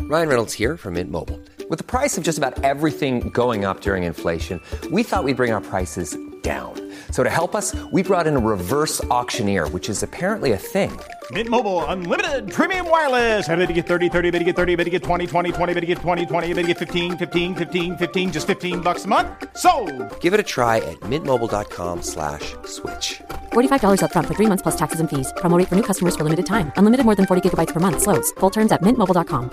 Ryan Reynolds here from Mint Mobile. With the price of just about everything going up during inflation, we thought we'd bring our prices down. So to help us, we brought in a reverse auctioneer, which is apparently a thing. Mint Mobile Unlimited Premium Wireless. How to get 30, 30, bit to get 30, bit to get 20, 20, 20, bit to get 20, 20, bit to get 15, 15, 15, 15, just $15 a month? Sold! Give it a try at mintmobile.com/switch. $45 up front for 3 months plus taxes and fees. Promo rate for new customers for limited time. Unlimited more than 40 gigabytes per month. Slows full terms at mintmobile.com.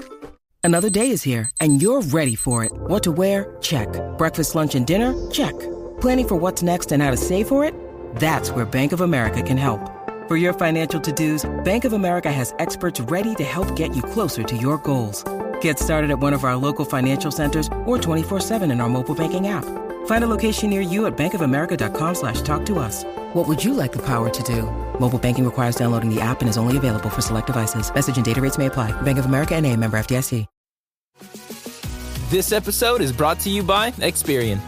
Another day is here, and you're ready for it. What to wear? Check. Breakfast, lunch, and dinner? Check. Planning for what's next and how to save for it? That's where Bank of America can help. For your financial to-dos, Bank of America has experts ready to help get you closer to your goals. Get started at one of our local financial centers or 24/7 in our mobile banking app. Find a location near you at bankofamerica.com/talktous. What would you like the power to do? Mobile banking requires downloading the app and is only available for select devices. Message and data rates may apply. Bank of America NA, member FDIC. This episode is brought to you by Experian.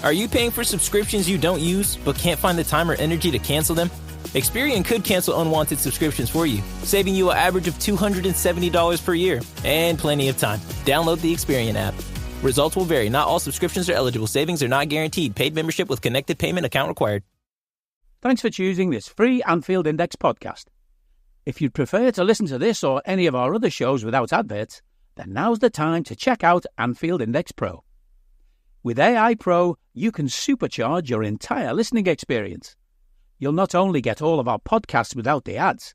Are you paying for subscriptions you don't use but can't find the time or energy to cancel them? Experian could cancel unwanted subscriptions for you, saving you an average of $270 per year and plenty of time. Download the Experian app. Results will vary. Not all subscriptions are eligible. Savings are not guaranteed. Paid membership with connected payment account required. Thanks for choosing this free Anfield Index podcast. If you'd prefer to listen to this or any of our other shows without adverts, then now's the time to check out Anfield Index Pro. With AI Pro, you can supercharge your entire listening experience. You'll not only get all of our podcasts without the ads,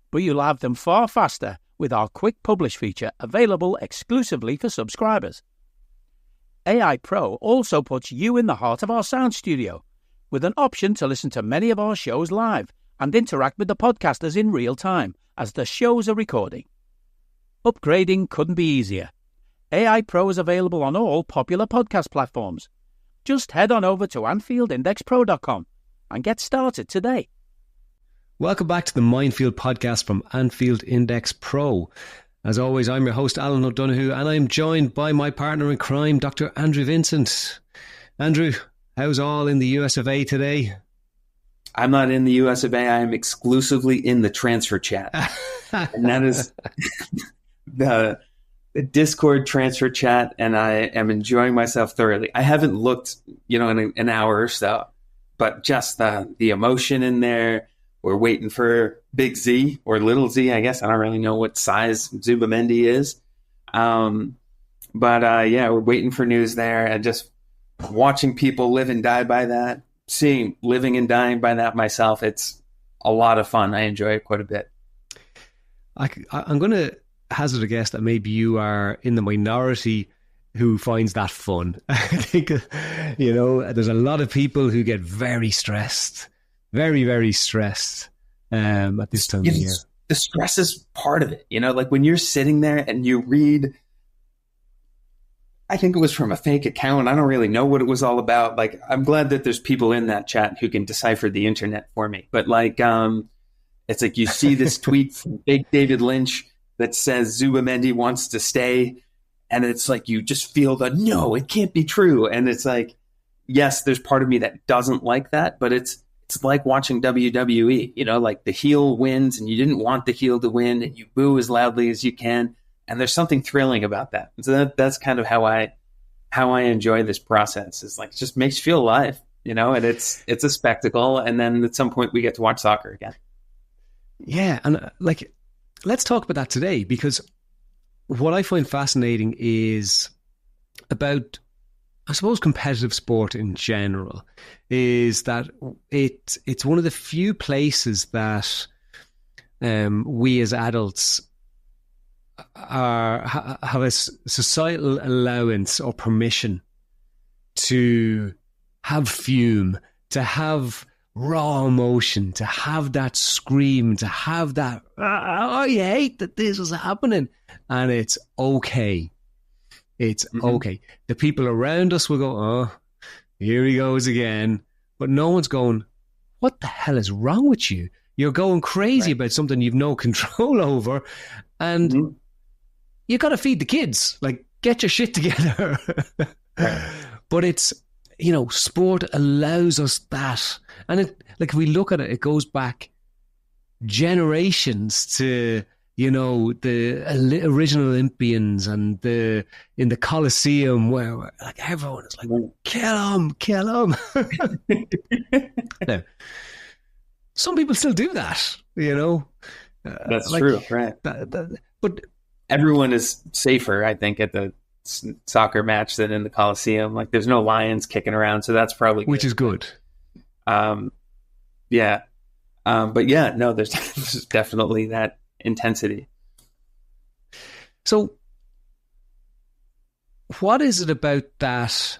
but you'll have them far faster with our Quick Publish feature available exclusively for subscribers. AI Pro also puts you in the heart of our sound studio, with an option to listen to many of our shows live and interact with the podcasters in real time as the shows are recording. Upgrading couldn't be easier. AI Pro is available on all popular podcast platforms. Just head on over to AnfieldIndexPro.com and get started today. Welcome back to the Minefield podcast from Anfield Index Pro. As always, I'm your host, Alan O'Donoghue, and I'm joined by my partner in crime, Dr. Andrew Vincent. Andrew, how's all in the US of A today? I'm not in the US of A. I am exclusively in the transfer chat. And that is the Discord transfer chat, and I am enjoying myself thoroughly. I haven't looked, in an hour or so, but just the emotion in there. We're waiting for Big Z or Little Z, I guess. I don't really know what size Zubamendi is. But we're waiting for news there, and just watching people live and die by that, seeing living and dying by that myself. It's a lot of fun. I enjoy it quite a bit. I'm going to hazard a guess that maybe you are in the minority who finds that fun. I think, there's a lot of people who get very stressed, very, very stressed at this time of year. The stress is part of it. Like when you're sitting there and you read, I think it was from a fake account. I don't really know what it was all about. Like, I'm glad that there's people in that chat who can decipher the internet for me. But it's like you see this tweet from Big David Lynch that says Zubamendi wants to stay. And it's like, you just feel no, it can't be true. And it's like, yes, there's part of me that doesn't like that, but it's like watching WWE, like the heel wins and you didn't want the heel to win and you boo as loudly as you can. And there's something thrilling about that. So that's kind of how I enjoy this process. It's like, it just makes you feel alive, and it's a spectacle. And then at some point we get to watch soccer again. Yeah. And let's talk about that today, because what I find fascinating is about, I suppose, competitive sport in general, is that it's one of the few places that we as adults have a societal allowance or permission to have fume, to have raw emotion, to have that scream, to have that, I hate that this is happening. And it's okay. It's okay. The people around us will go, oh, here he goes again. But no one's going, what the hell is wrong with you? You're going crazy about something you've no control over. And you got to feed the kids. Like, get your shit together. But it's, sport allows us that. And if we look at it, it goes back generations to, the original Olympians and in the Colosseum where like everyone is like, kill him. Now, some people still do that, That's like, true, right? But everyone is safer, I think, at the soccer match than in the Coliseum. Like, there's no lions kicking around, so that's probably good. Which is good. Yeah. But yeah, no, there's definitely that intensity. So what is it about that?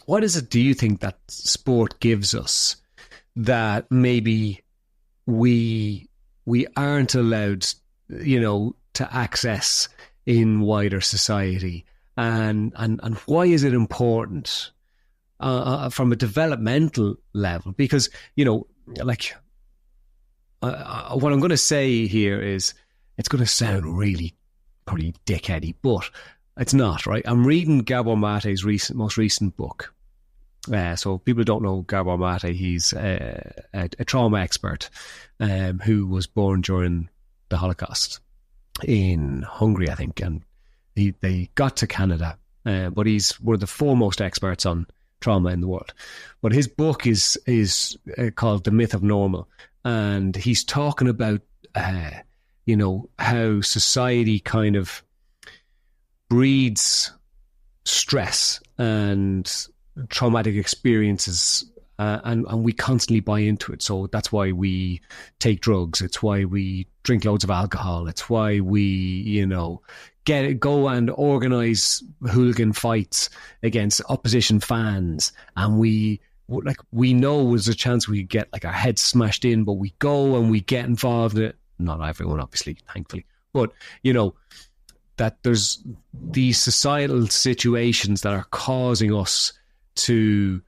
What is it, do you think, that sport gives us that maybe we aren't allowed, to access in wider society? And why is it important from a developmental level? Because, what I'm going to say here is, it's going to sound really probably dickheady, but it's not, right? I'm reading Gabor Mate's most recent book. So people who don't know Gabor Mate, he's a trauma expert who was born during the Holocaust in Hungary, I think, and they got to Canada, but he's one of the foremost experts on trauma in the world. But his book is called The Myth of Normal, and he's talking about how society kind of breeds stress and traumatic experiences, and we constantly buy into it. So that's why we take drugs. It's why we drink loads of alcohol. It's why we, go and organize hooligan fights against opposition fans. And we know there's a chance we get like our heads smashed in, but we go and we get involved in it. Not everyone, obviously, thankfully, but that there's these societal situations that are causing us to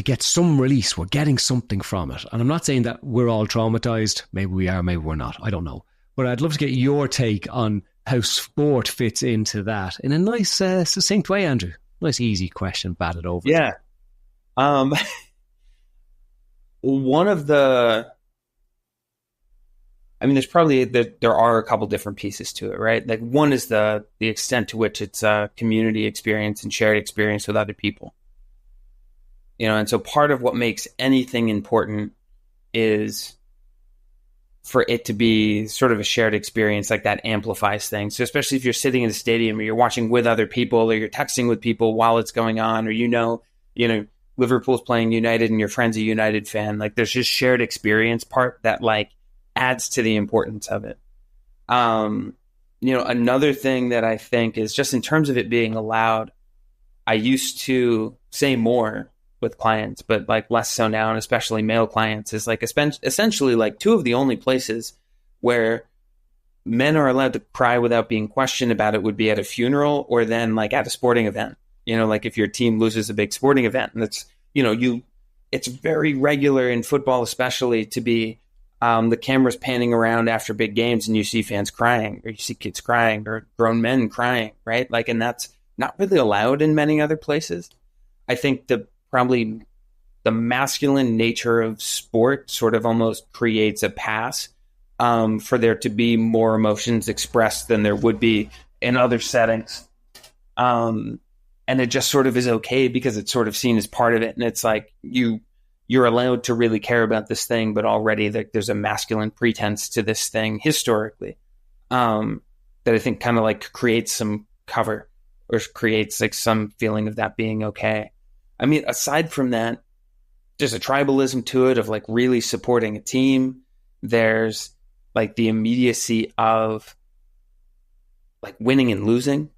get some release. We're getting something from it. And I'm not saying that we're all traumatized. Maybe we are, maybe we're not. I don't know. But I'd love to get your take on how sport fits into that in a nice, succinct way, Andrew. Nice, easy question, batted over. Yeah. One of the... there's probably there are a couple different pieces to it, right? Like, one is the extent to which it's a community experience and shared experience with other people. And so part of what makes anything important is for it to be sort of a shared experience, like that amplifies things. So especially if you're sitting in a stadium or you're watching with other people or you're texting with people while it's going on, or Liverpool's playing United and your friend's a United fan, like there's just shared experience part that like adds to the importance of it. Another thing that I think is just in terms of it being allowed, I used to say more with clients, but like less so now, and especially male clients, is like essentially like two of the only places where men are allowed to cry without being questioned about it would be at a funeral or then like at a sporting event. Like if your team loses a big sporting event, and it's, it's very regular in football, especially, to be the camera's panning around after big games and you see fans crying, or you see kids crying, or grown men crying, right? Like, and that's not really allowed in many other places. I think probably the masculine nature of sport sort of almost creates a pass for there to be more emotions expressed than there would be in other settings. And it just sort of is okay because it's sort of seen as part of it. And it's like you're allowed to really care about this thing, but already there's a masculine pretense to this thing historically that I think kind of like creates some cover or creates like some feeling of that being okay. Aside from that, there's a tribalism to it of like really supporting a team. There's like the immediacy of like winning and losing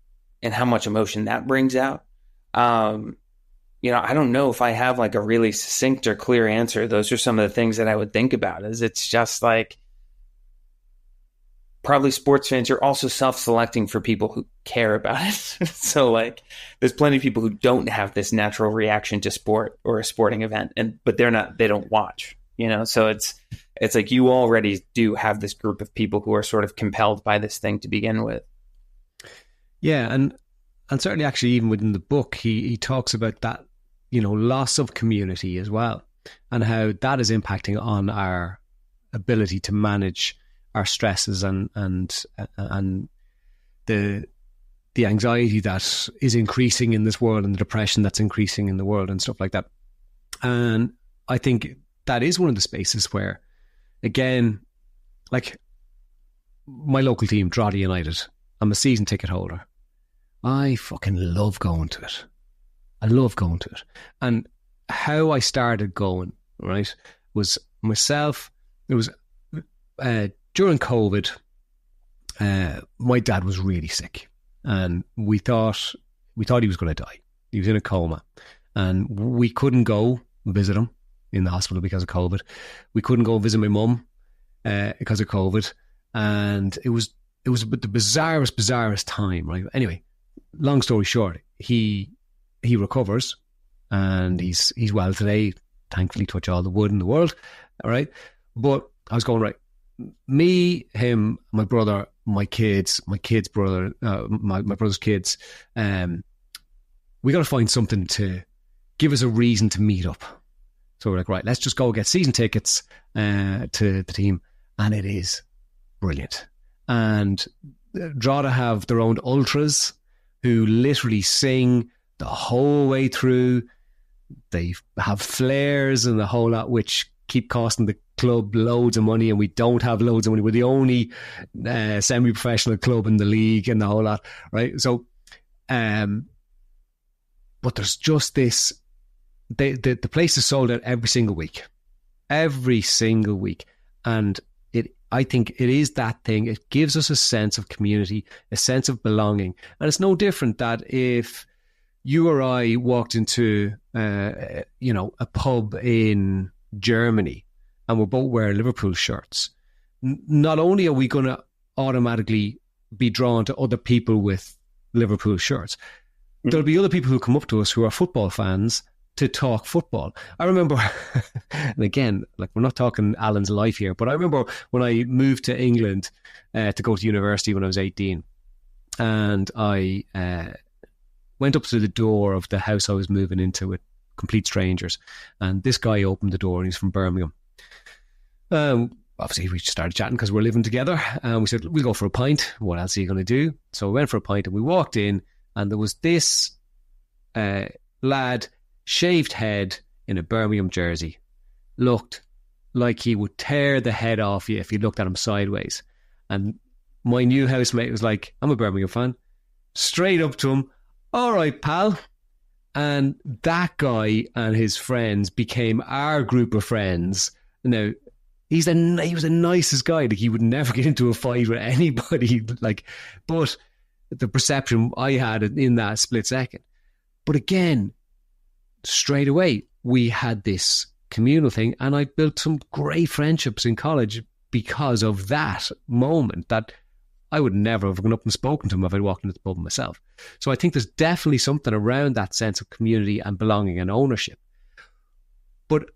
and how much emotion that brings out. I don't know if I have like a really succinct or clear answer. Those are some of the things that I would think about. Is it's just like probably sports fans are also self-selecting for people who care about it. So like there's plenty of people who don't have this natural reaction to sport or a sporting event, but they don't watch, so it's like you already do have this group of people who are sort of compelled by this thing to begin with. Yeah. And certainly actually even within the book, he talks about that, loss of community as well, and how that is impacting on our ability to manage our stresses and the anxiety that is increasing in this world and the depression that's increasing in the world and stuff like that. And I think that is one of the spaces where, again, like my local team, Drogheda United, I'm a season ticket holder. I fucking love going to it. I love going to it. And how I started going, right, was myself. It was during COVID. My dad was really sick, and we thought he was going to die. He was in a coma, and we couldn't go visit him in the hospital because of COVID. We couldn't go visit my mum because of COVID, and it was the bizarrest time, right? Anyway, long story short, he recovers, and he's well today. Thankfully, touch all the wood in the world. All right, but I was going, right. Me, him, my brother, my brother's kids. We got to find something to give us a reason to meet up. So we're like, right, let's just go get season tickets to the team, and it is brilliant. And Drogheda have their own ultras who literally sing the whole way through. They have flares and the whole lot, which keep costing the club loads of money, and we don't have loads of money. We're the only semi-professional club in the league and the whole lot, right? So, but there's just this, the place is sold out every single week, and I think it is that thing. It gives us a sense of community, a sense of belonging, and it's no different that if you or I walked into a pub in Germany and we're both wearing Liverpool shirts, not only are we going to automatically be drawn to other people with Liverpool shirts, there'll be other people who come up to us who are football fans to talk football. I remember, and again, like we're not talking Alan's life here, but I remember when I moved to England to go to university when I was 18, and I went up to the door of the house I was moving into with complete strangers, and this guy opened the door, and he's from Birmingham. Obviously we started chatting because we're living together, and we said, we'll go for a pint. What else are you going to do? So we went for a pint, and we walked in, and there was this lad, shaved head in a Birmingham jersey, looked like he would tear the head off you if you looked at him sideways. And my new housemate was like, I'm a Birmingham fan. Straight up to him, all right, pal. And that guy and his friends became our group of friends. Now, he was the nicest guy. Like, he would never get into a fight with anybody. Like, but the perception I had in that split second. But again, straight away, we had this communal thing, and I built some great friendships in college because of that moment that I would never have gone up and spoken to him if I'd walked into the pub myself. So I think there's definitely something around that sense of community and belonging and ownership. But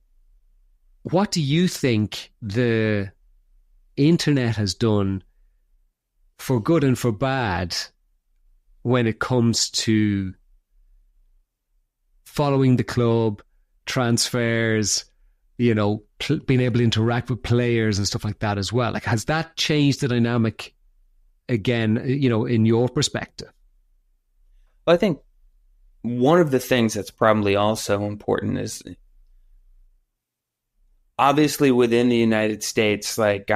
what do you think the internet has done for good and for bad when it comes to following the club, transfers, being able to interact with players and stuff like that as well? Like, has that changed the dynamic again, in your perspective? Well, I think one of the things that's probably also important is obviously within the United States, like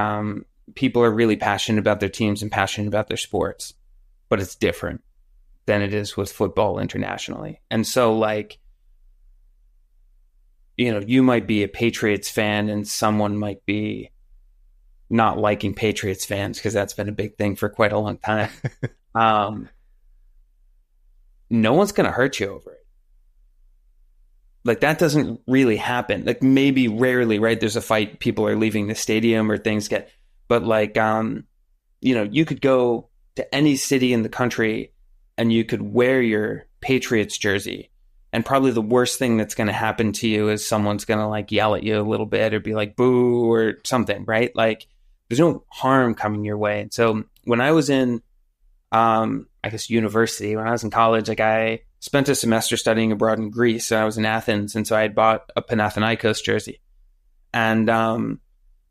people are really passionate about their teams and passionate about their sports, but it's different than it is with football internationally. And so, like, you might be a Patriots fan and someone might be not liking Patriots fans, because that's been a big thing for quite a long time. No one's going to hurt you over it. Like, that doesn't really happen. Like, maybe rarely, right? There's a fight, people are leaving the stadium or things get, but like, you could go to any city in the country and you could wear your Patriots jersey, and probably the worst thing that's going to happen to you is someone's going to like yell at you a little bit or be like, boo, or something, right? Like, there's no harm coming your way. And so when I was in, university, when I was in college, like, I spent a semester studying abroad in Greece. So I was in Athens. And so I had bought a Panathinaikos jersey. And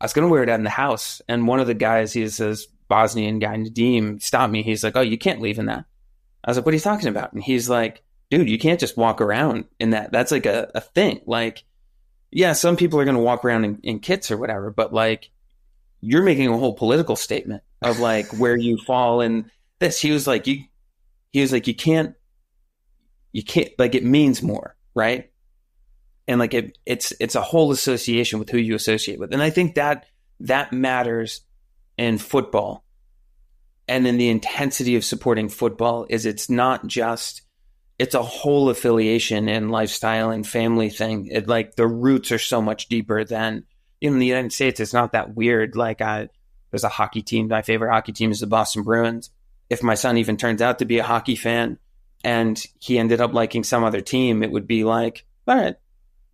I was going to wear it out in the house. And one of the guys, he's this Bosnian guy, Nadim, stopped me. He's like, oh, you can't leave in that. I was like, what are you talking about? And he's like, dude, you can't just walk around in that. That's like a thing. Like, yeah, some people are going to walk around in kits or whatever, but like, you're making a whole political statement of like where you fall in this. He was like, you can't, like, it means more, right? And like it's a whole association with who you associate with. And I think that matters in football and in the intensity of supporting football is it's not just, it's a whole affiliation and lifestyle and family thing. It like the roots are so much deeper than, in the United States. It's not that weird. Like there's a hockey team. My favorite hockey team is the Boston Bruins. If my son even turns out to be a hockey fan and he ended up liking some other team, it would be like, all right,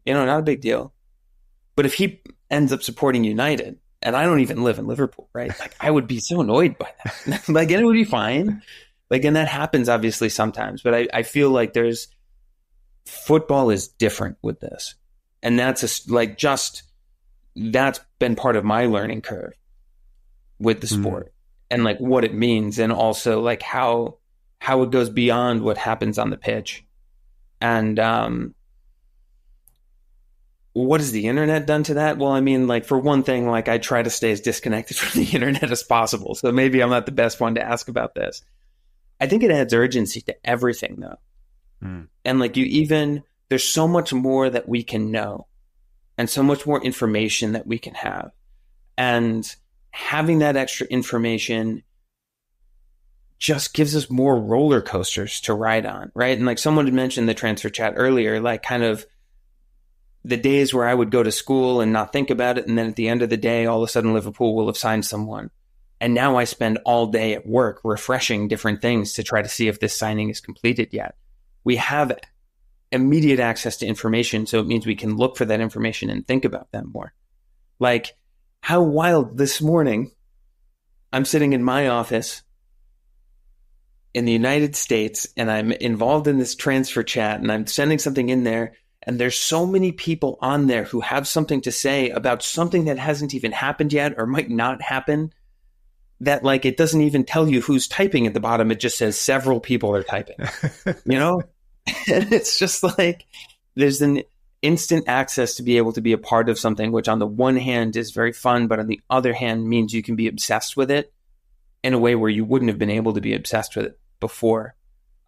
not a big deal. But if he ends up supporting United, and I don't even live in Liverpool, right? Like I would be so annoyed by that. Like, and it would be fine. Like, and that happens obviously sometimes, but I feel like football is different with this. And that's that's been part of my learning curve with the sport and like what it means. And also like how it goes beyond what happens on the pitch. And, what has the internet done to that? Well, I mean, like for one thing, like I try to stay as disconnected from the internet as possible. So maybe I'm not the best one to ask about this. I think it adds urgency to everything though. And like there's so much more that we can know and so much more information that we can have. And having that extra information just gives us more roller coasters to ride on, right? And like someone had mentioned the transfer chat earlier, like kind of the days where I would go to school and not think about it. And then at the end of the day, all of a sudden Liverpool will have signed someone. And now I spend all day at work refreshing different things to try to see if this signing is completed yet. We have immediate access to information. So it means we can look for that information and think about them more. Like how wild this morning, I'm sitting in my office in the United States and I'm involved in this transfer chat and I'm sending something in there. And there's so many people on there who have something to say about something that hasn't even happened yet or might not happen, that like it doesn't even tell you who's typing at the bottom. It just says several people are typing, And it's just like there's an instant access to be able to be a part of something, which on the one hand is very fun, but on the other hand means you can be obsessed with it in a way where you wouldn't have been able to be obsessed with it before.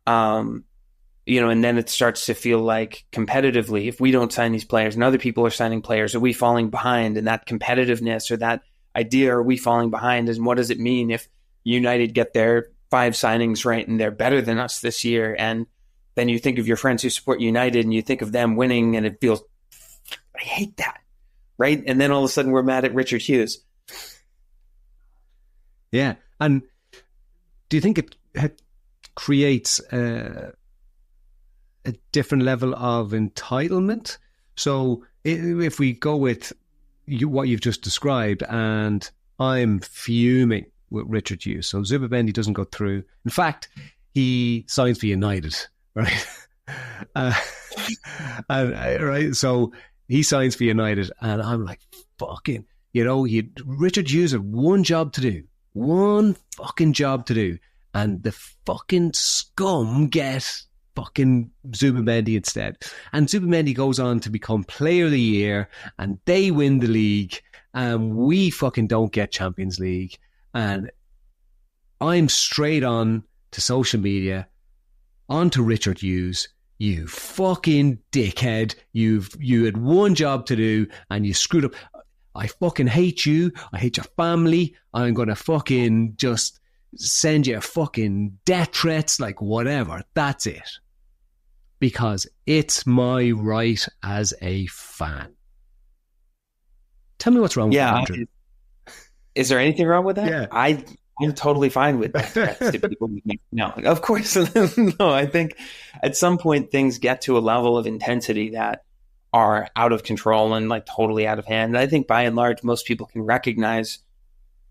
And then it starts to feel like competitively, if we don't sign these players and other people are signing players, are we falling behind? And that competitiveness or that idea, are we falling behind? And what does it mean if United get their 5 signings right and they're better than us this year? And then you think of your friends who support United and you think of them winning and it feels, I hate that, right? And then all of a sudden we're mad at Richard Hughes. Yeah. And do you think it creates a different level of entitlement? So if we go with what you've just described, and I'm fuming with Richard Hughes. So Zubimendi doesn't go through. In fact, he signs for United, right? Right. So he signs for United, and I'm like, fucking, Richard Hughes had one fucking job to do, and the fucking scum get fucking Zubimendi instead. And Zubimendi goes on to become player of the year and they win the league and we fucking don't get Champions League. And I'm straight on to social media, on to Richard Hughes. You fucking dickhead. You had one job to do and you screwed up. I fucking hate you. I hate your family. I'm going to fucking just send you fucking death threats, like whatever. That's it. Because it's my right as a fan. Tell me what's wrong with that, Andrew. Is there anything wrong with that? Yeah. I'm totally fine with that. To people who make, no, of course. No, I think at some point things get to a level of intensity that are out of control and like totally out of hand. And I think by and large, most people can recognize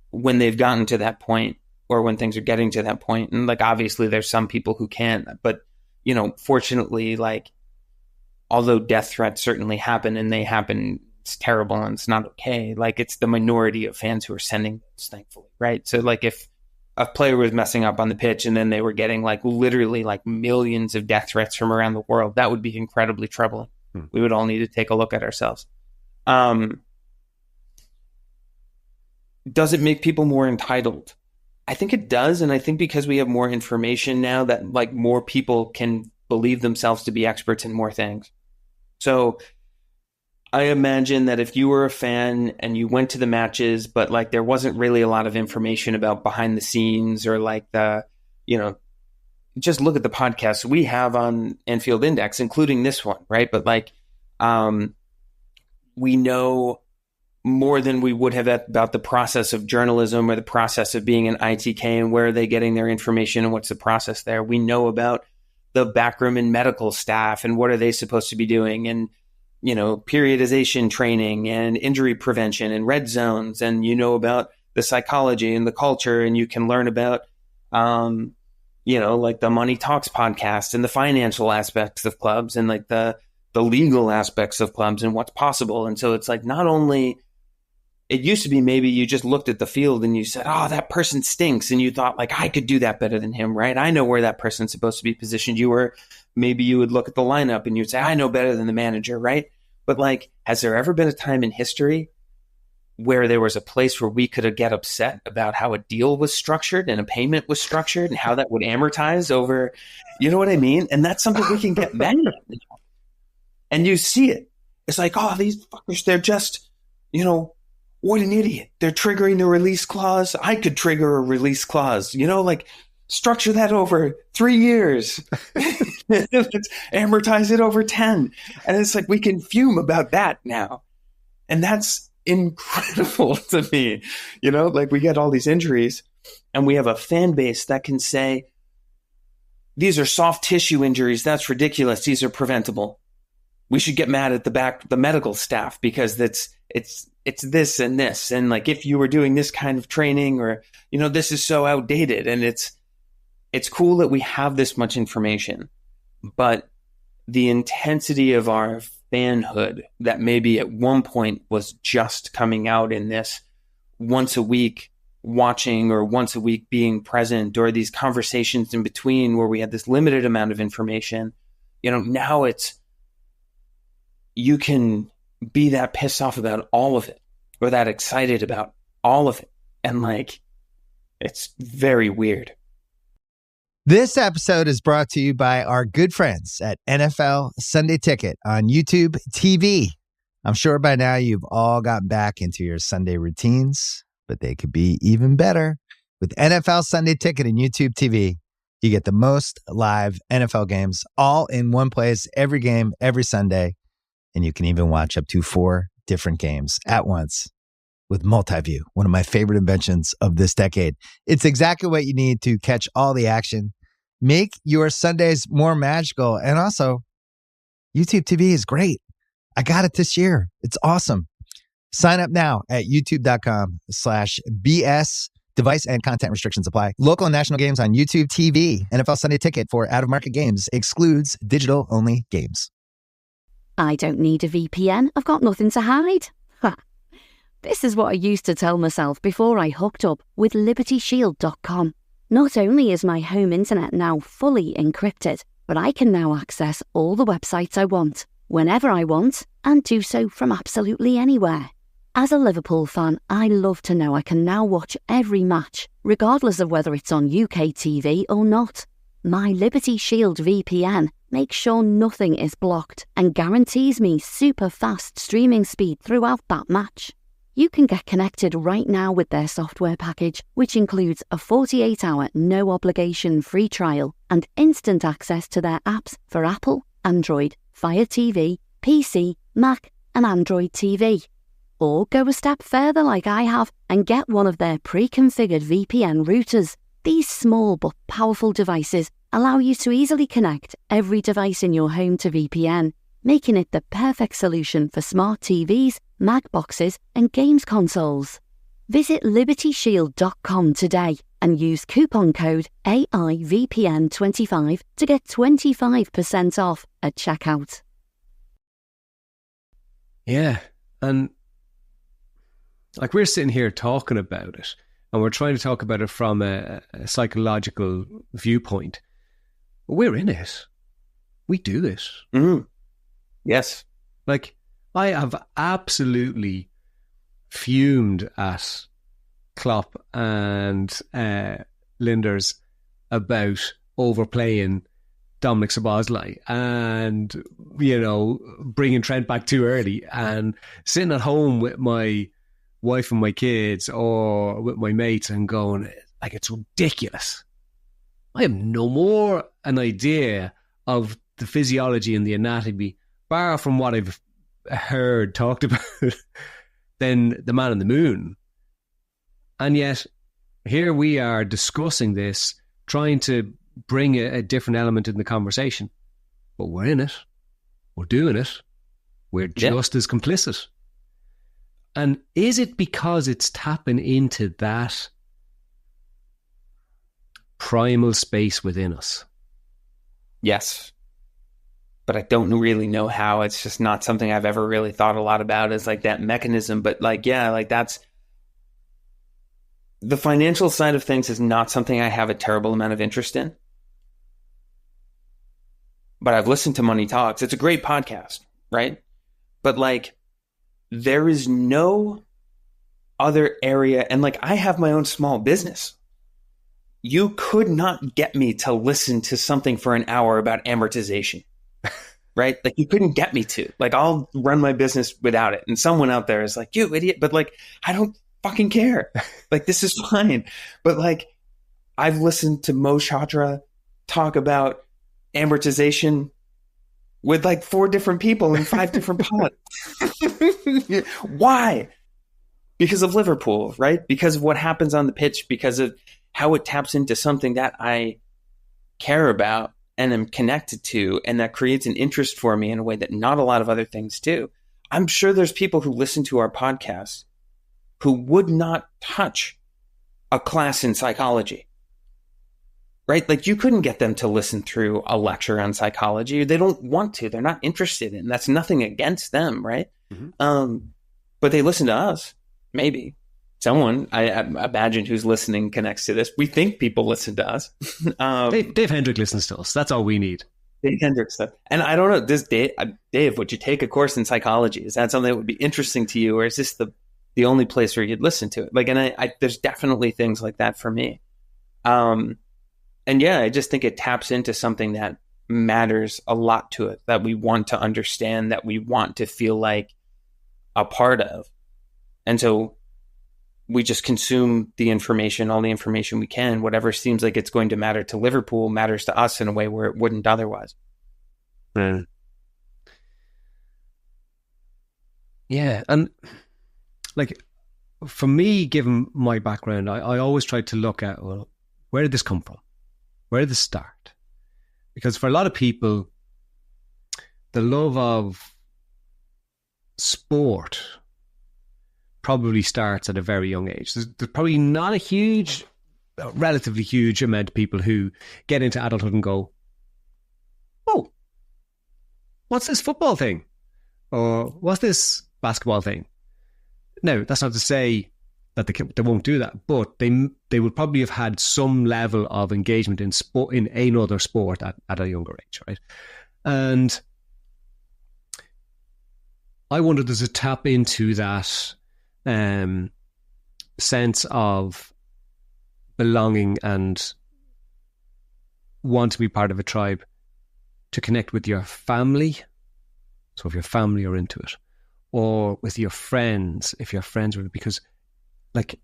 when they've gotten to that point or when things are getting to that point. And like, obviously there's some people who can't, but fortunately, like, although death threats certainly happen and they happen it's terrible and it's not okay. Like, it's the minority of fans who are sending those, thankfully, right? So like if a player was messing up on the pitch and then they were getting like literally like millions of death threats from around the world, that would be incredibly troubling. We would all need to take a look at ourselves. Does it make people more entitled? I think it does. And I think because we have more information now, that like more people can believe themselves to be experts in more things. So I imagine that if you were a fan and you went to the matches, but like there wasn't really a lot of information about behind the scenes or like the, you know, just look at the podcasts we have on Anfield Index, including this one, right? But like, we know more than we would have about the process of journalism or the process of being an ITK and where are they getting their information and what's the process there. We know about the backroom and medical staff and what are they supposed to be doing, and you know, periodization training and injury prevention and red zones. And you know about the psychology and the culture, and you can learn about, you know, like the Money Talks podcast and the financial aspects of clubs and like the legal aspects of clubs and what's possible. And so it's like, not only, it used to be maybe you just looked at the field and you said, oh, that person stinks. And you thought like, I could do that better than him, right? I know where that person's supposed to be positioned. Maybe you would look at the lineup and you'd say, I know better than the manager, right? But like, has there ever been a time in history where there was a place where we could get upset about how a deal was structured and a payment was structured and how that would amortize over, you know what I mean? And that's something we can get mad at. And you see it. It's like, oh, these fuckers, they're just, you know, what an idiot. They're triggering the release clause. I could trigger a release clause, you know, like structure that over 3 years. Let's amortize it over 10. And it's like, we can fume about that now. And that's incredible to me. You know, like we get all these injuries and we have a fan base that can say, these are soft tissue injuries. That's ridiculous. These are preventable. We should get mad at the medical staff because it's this and this. And like, if you were doing this kind of training or, you know, this is so outdated. And it's cool that we have this much information, but the intensity of our fanhood that maybe at one point was just coming out in this once a week watching or once a week being present, or these conversations in between where we had this limited amount of information, you know, now it's, you can be that pissed off about all of it or that excited about all of it. And like, it's very weird. This episode is brought to you by our good friends at NFL Sunday Ticket on YouTube TV. I'm sure by now you've all gotten back into your Sunday routines, but they could be even better. With NFL Sunday Ticket and YouTube TV, you get the most live NFL games all in one place, every game, every Sunday. And you can even watch up to 4 different games at once with multi-view, one of my favorite inventions of this decade. It's exactly what you need to catch all the action. Make your Sundays more magical. And also, YouTube TV is great. I got it this year. It's awesome. Sign up now at youtube.com/BS. Device and content restrictions apply. Local and national games on YouTube TV. NFL Sunday Ticket for out-of-market games excludes digital-only games. I don't need a VPN. I've got nothing to hide. Ha. This is what I used to tell myself before I hooked up with LibertyShield.com. Not only is my home internet now fully encrypted, but I can now access all the websites I want, whenever I want, and do so from absolutely anywhere. As a Liverpool fan, I love to know I can now watch every match, regardless of whether it's on UK TV or not. My Liberty Shield VPN makes sure nothing is blocked and guarantees me super fast streaming speed throughout that match. You can get connected right now with their software package, which includes a 48-hour no-obligation free trial and instant access to their apps for Apple, Android, Fire TV, PC, Mac and Android TV. Or go a step further like I have and get one of their pre-configured VPN routers. These small but powerful devices allow you to easily connect every device in your home to VPN, making it the perfect solution for smart TVs, Mac boxes, and games consoles. Visit LibertyShield.com today and use coupon code AIVPN25 to get 25% off at checkout. Yeah. And like, we're sitting here talking about it, and we're trying to talk about it from a psychological viewpoint. We're in it. We do it. Mm. Yes. Like, I have absolutely fumed at Klopp and Linders about overplaying Dominic Szoboszlai and, you know, bringing Trent back too early, and sitting at home with my wife and my kids or with my mates and going, like, it's ridiculous. I have no more an idea of the physiology and the anatomy, bar from what I've heard talked about, than the man on the moon. And yet, here we are discussing this, trying to bring a different element in the conversation. But we're in it. We're doing it. We're just as complicit. And is it because it's tapping into that primal space within us? Yes. But I don't really know how. It's just not something I've ever really thought a lot about, is like that mechanism. But like, yeah, like that's... The financial side of things is not something I have a terrible amount of interest in. But I've listened to Money Talks. It's a great podcast, right? But like, there is no other area. And like, I have my own small business. You could not get me to listen to something for an hour about amortization, right? Like, you couldn't get me to. Like, I'll run my business without it. And someone out there is like, you idiot. But like, I don't fucking care. Like, this is fine. But like, I've listened to Mo Chadra talk about amortization with like 4 different people in 5 different pods. Why? Because of Liverpool, right? Because of what happens on the pitch, because of how it taps into something that I care about and am connected to, and that creates an interest for me in a way that not a lot of other things do. I'm sure there's people who listen to our podcast who would not touch a class in psychology, right? Like, you couldn't get them to listen through a lecture on psychology. They don't want to. They're not interested in. That's nothing against them, right? Mm-hmm. But they listen to us. Maybe someone, I imagine, who's listening connects to this. We think people listen to us. Dave Hendrick listens to us. That's all we need. Dave Hendrick stuff. And I don't know, this Dave, would you take a course in psychology? Is that something that would be interesting to you, or is this the only place where you'd listen to it? Like, and I there's definitely things like that for me. And yeah, I just think it taps into something that matters a lot to it, that we want to understand, that we want to feel like a part of. And so we just consume the information, all the information we can. Whatever seems like it's going to matter to Liverpool matters to us in a way where it wouldn't otherwise. Yeah. And like, for me, given my background, I always try to look at, well, where did this come from? Where did this start? Because for a lot of people, the love of sport probably starts at a very young age. There's probably not a relatively huge amount of people who get into adulthood and go, oh, what's this football thing? Or what's this basketball thing? Now, that's not to say that they won't do that, but they would probably have had some level of engagement in sport, in another sport at a younger age, right? And I wonder, does it tap into that sense of belonging and want to be part of a tribe to connect with your family? So if your family are into it, or with your friends, if your friends were, because, like,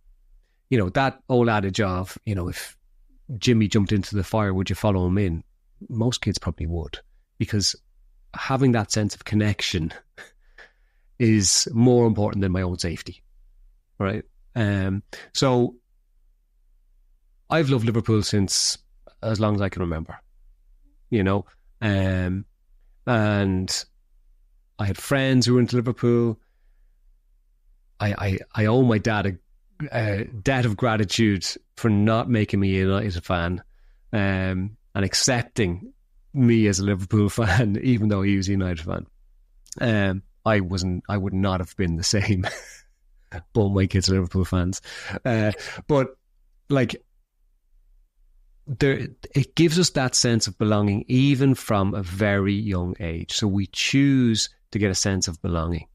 you know, that old adage of, you know, if Jimmy jumped into the fire, would you follow him in? Most kids probably would, because having that sense of connection is more important than my own safety, right? So I've loved Liverpool since as long as I can remember, you know, and I had friends who were into Liverpool. I owe my dad a debt of gratitude for not making me a United fan, and accepting me as a Liverpool fan, even though he was a United fan. I would not have been the same. Both my kids are Liverpool fans. But like, it gives us that sense of belonging even from a very young age. So we choose to get a sense of belonging.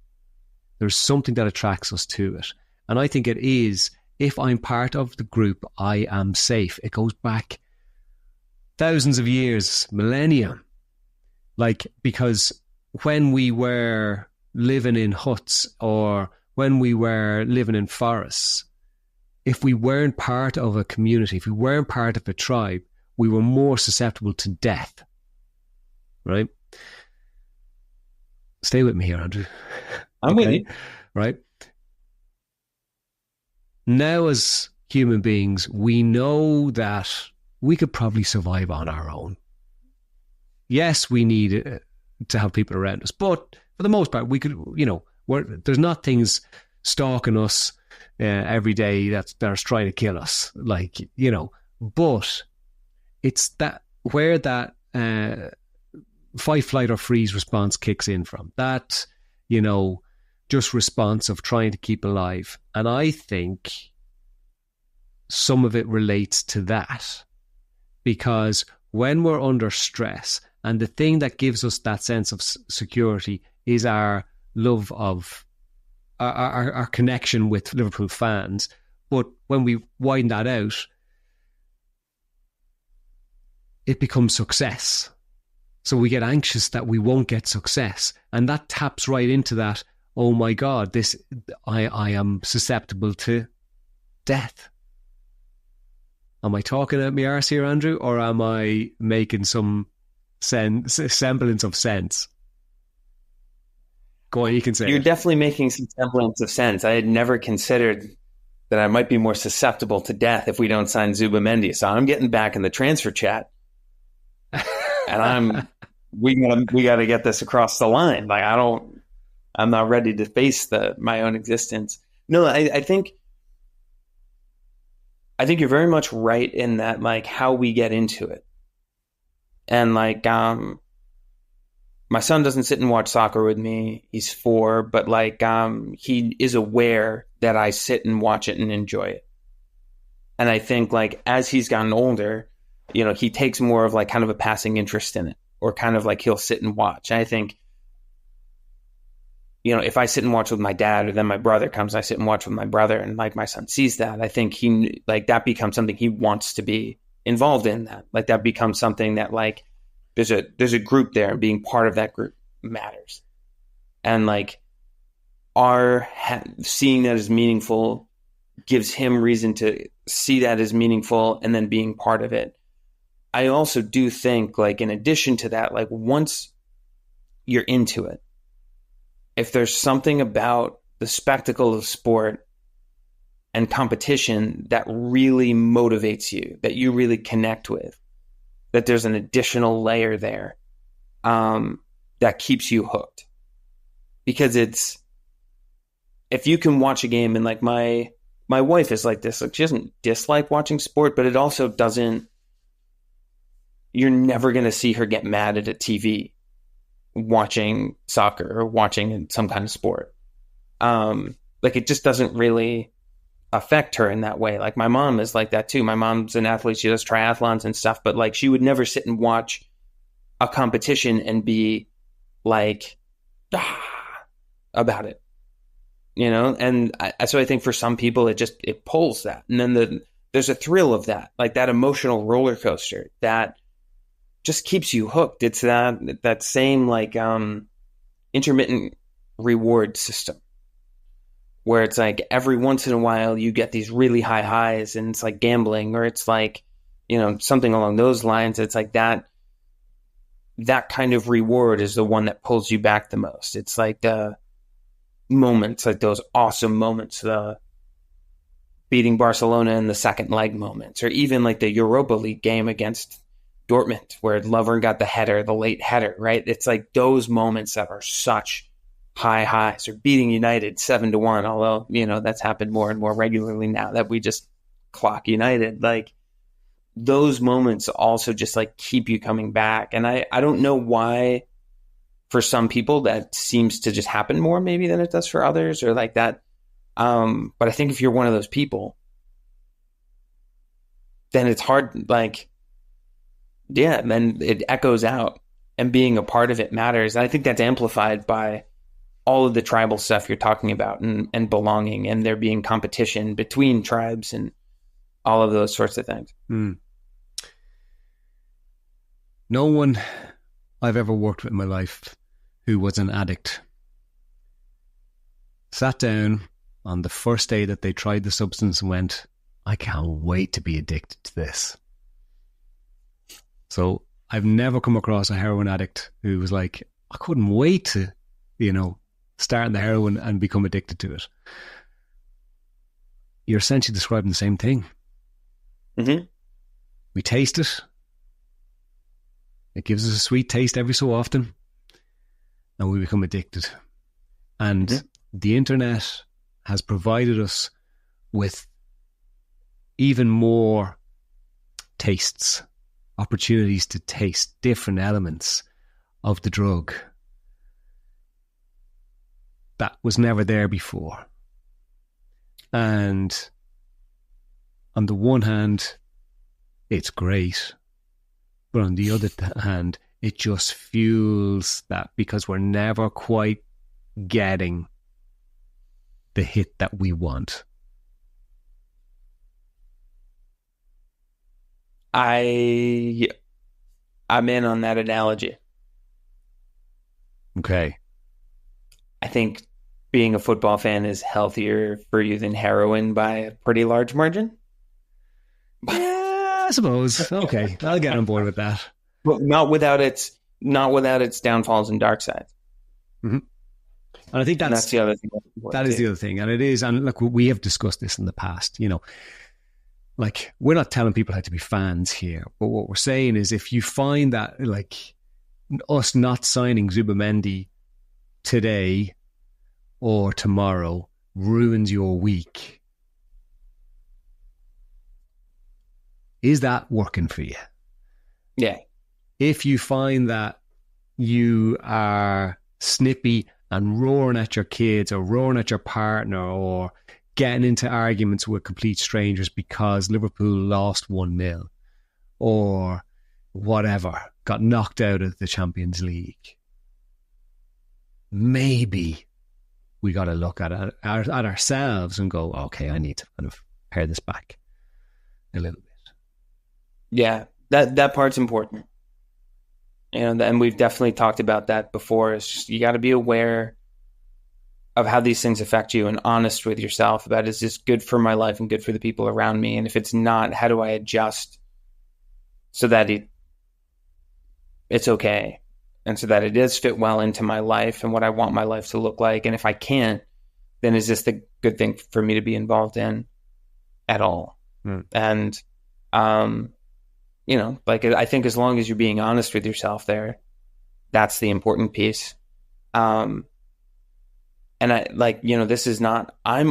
There's something that attracts us to it. And I think it is, if I'm part of the group, I am safe. It goes back thousands of years, millennia. Like, because when we were living in huts or when we were living in forests, if we weren't part of a community, if we weren't part of a tribe, we were more susceptible to death. Right? Stay with me here, Andrew. I'm with you. Right? Now, as human beings, we know that we could probably survive on our own. Yes, we need to have people around us, but for the most part, we could, there's not things stalking us every day that are trying to kill us, but it's that where that fight, flight or freeze response kicks in from, that, just response of trying to keep alive. And I think some of it relates to that, because when we're under stress, and the thing that gives us that sense of security is our love of our connection with Liverpool fans. But when we widen that out, it becomes success. So we get anxious that we won't get success. And that taps right into that, oh my God, I am susceptible to death. Am I talking at me arse here, Andrew, or am I making some semblance of sense? Go on, you can say You're it. definitely making some semblance of sense. I had never considered that I might be more susceptible to death if we don't sign Zubamendi. So I'm getting back in the transfer chat, and we got to get this across the line. Like, I'm not ready to face my own existence. No, I think you're very much right in that, like, how we get into it. And like, my son doesn't sit and watch soccer with me. He's 4, but like, he is aware that I sit and watch it and enjoy it. And I think, like, as he's gotten older, he takes more of like kind of a passing interest in it, or kind of like he'll sit and watch. And I think, if I sit and watch with my dad, or then my brother comes, I sit and watch with my brother, and like my son sees that, I think that becomes something he wants to be involved in. That becomes something that, like, there's a group there, and being part of that group matters. And like, seeing that as meaningful gives him reason to see that as meaningful, and then being part of it. I also do think, like, in addition to that, like, once you're into it, if there's something about the spectacle of sport and competition that really motivates you, that you really connect with, that there's an additional layer there that keeps you hooked. Because if you can watch a game, and like my wife is like this, like, she doesn't dislike watching sport, but it also doesn't, you're never going to see her get mad at a TV watching soccer or watching some kind of sport. Like, it just doesn't really affect her in that way. Like, my mom is like that too. My mom's an athlete. She does triathlons and stuff, but like, she would never sit and watch a competition and be like, about it, And so I think for some people, it pulls that. And then there's a thrill of that, like that emotional roller coaster that just keeps you hooked. It's that same, like, intermittent reward system, where it's like every once in a while you get these really high highs, and it's like gambling, or it's like, something along those lines. It's like that kind of reward is the one that pulls you back the most. It's like the moments, like those awesome moments, the beating Barcelona in the second leg moments, or even like the Europa League game against Dortmund, where Lovren got the late header, right? It's like those moments that are such high highs, or beating United 7-1, although, that's happened more and more regularly now that we just clock United. Like, those moments also just like keep you coming back. And I don't know why, for some people that seems to just happen more maybe than it does for others, or like that. But I think if you're one of those people, then it's hard, like, yeah, then it echoes out, and being a part of it matters. And I think that's amplified by all of the tribal stuff you're talking about, and belonging, and there being competition between tribes and all of those sorts of things. No one I've ever worked with in my life who was an addict sat down on the first day that they tried the substance and went, I can't wait to be addicted to this. So I've never come across a heroin addict who was like, I couldn't wait to, start in the heroin and become addicted to it. You're essentially describing the same thing. Mm-hmm. We taste it. It gives us a sweet taste every so often, and we become addicted. And the internet has provided us with even more tastes, opportunities to taste different elements of the drug that was never there before. And on the one hand, it's great. But on the other hand, it just fuels that, because we're never quite getting the hit that we want. I'm in on that analogy. Okay. I think being a football fan is healthier for you than heroin by a pretty large margin. Yeah, I suppose. Okay, I'll get on board with that. But not without its downfalls and dark sides. Mm-hmm. And I think that's the other thing. That is the other thing. And it is, and look, we have discussed this in the past, like, we're not telling people how to be fans here, but what we're saying is, if you find that, like, us not signing Zubamendi today or tomorrow ruins your week, is that working for you? Yeah. If you find that you are snippy and roaring at your kids or roaring at your partner or getting into arguments with complete strangers because Liverpool lost 1-0 or whatever, got knocked out of the Champions League, maybe we got to look at ourselves and go, okay, I need to kind of pare this back a little bit. Yeah, that part's important. And we've definitely talked about that before. It's just, you got to be aware of how these things affect you and honest with yourself about, is this good for my life and good for the people around me? And if it's not, how do I adjust so that it's okay, and so that it does fit well into my life and what I want my life to look like? And if I can't, then is this the good thing for me to be involved in at all? And, like, I think as long as you're being honest with yourself there, that's the important piece. And I, like, this is not, I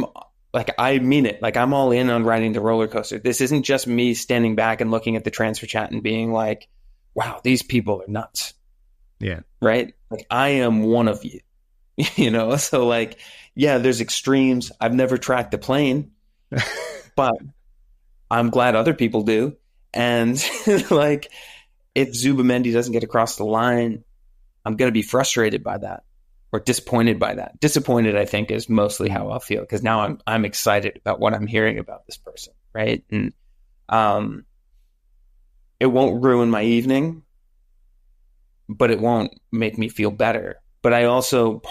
mean it. Like, I'm all in on riding the roller coaster. This isn't just me standing back and looking at the transfer chat and being like, wow, these people are nuts. Yeah. Right? Like, I am one of you, So, like, yeah, there's extremes. I've never tracked a plane, but I'm glad other people do. And like, if Zubamendi doesn't get across the line, I'm going to be frustrated by that, or disappointed by that. Disappointed, I think, is mostly how I'll feel, because now I'm excited about what I'm hearing about this person, right? And it won't ruin my evening, but it won't make me feel better. But I also,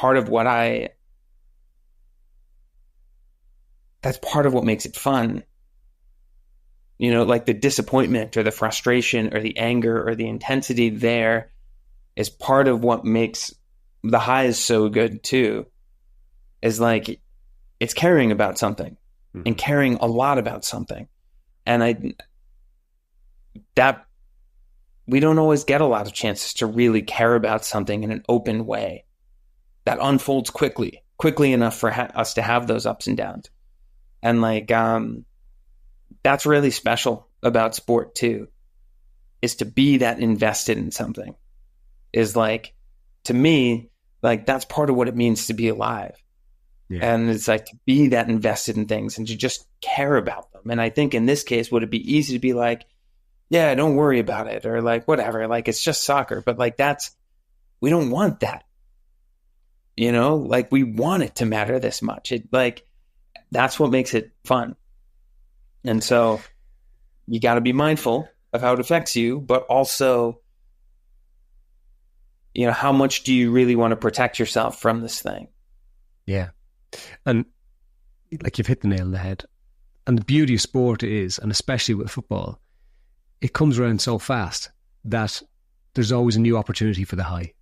that's part of what makes it fun. Like the disappointment or the frustration or the anger or the intensity there is part of what makes the highs so good too. Is like, it's caring about something and caring a lot about something. And we don't always get a lot of chances to really care about something in an open way that unfolds quickly enough for us to have those ups and downs. And like, that's really special about sport too, is to be that invested in something, is like to me, like, that's part of what it means to be alive. Yeah. And it's like to be that invested in things and to just care about them. And I think in this case, would it be easy to be like, yeah, don't worry about it, or like, whatever, like, it's just soccer. But like, we don't want that. You know, like, we want it to matter this much. It, like, that's what makes it fun. And so you got to be mindful of how it affects you, but also, you know, how much do you really want to protect yourself from this thing? Yeah. And like, you've hit the nail on the head. And the beauty of sport is, and especially with football, it comes around so fast that there's always a new opportunity for the high.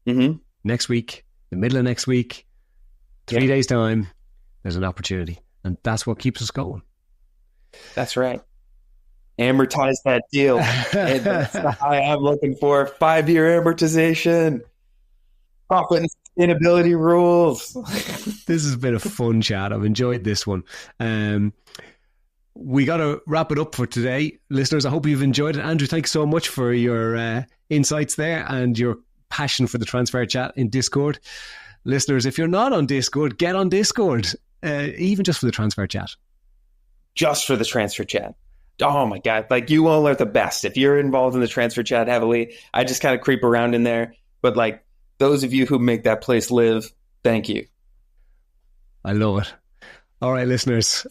Mm-hmm. Next week, the middle of next week, 3 days' time, there's an opportunity. And that's what keeps us going. That's right. Amortize that deal. And that's the high I'm looking for. 5-year amortization. Profit and sustainability rules. This has been a fun chat. I've enjoyed this one. We got to wrap it up for today. Listeners, I hope you've enjoyed it. Andrew, thanks so much for your insights there and your passion for the transfer chat in Discord. Listeners, if you're not on Discord, get on Discord, even just for the transfer chat. Just for the transfer chat. Oh my God. Like, you all are the best. If you're involved in the transfer chat heavily, I just kind of creep around in there. But like, those of you who make that place live, thank you. I love it. All right, listeners,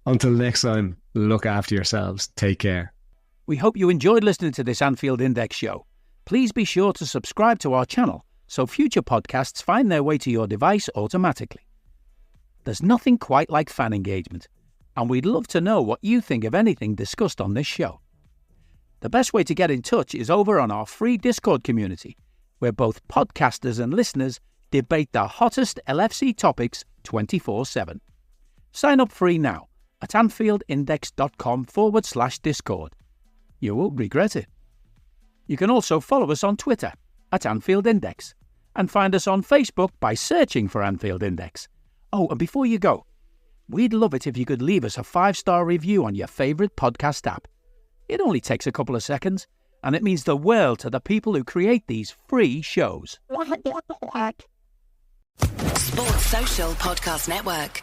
until next time, look after yourselves. Take care. We hope you enjoyed listening to this Anfield Index show. Please be sure to subscribe to our channel so future podcasts find their way to your device automatically. There's nothing quite like fan engagement, and we'd love to know what you think of anything discussed on this show. The best way to get in touch is over on our free Discord community, where both podcasters and listeners debate the hottest LFC topics 24/7. Sign up free now at anfieldindex.com/Discord. You won't regret it. You can also follow us on Twitter at Anfield Index and find us on Facebook by searching for Anfield Index. Oh, and before you go, we'd love it if you could leave us a 5-star review on your favourite podcast app. It only takes a couple of seconds, and it means the world to the people who create these free shows. Sports Social Podcast Network.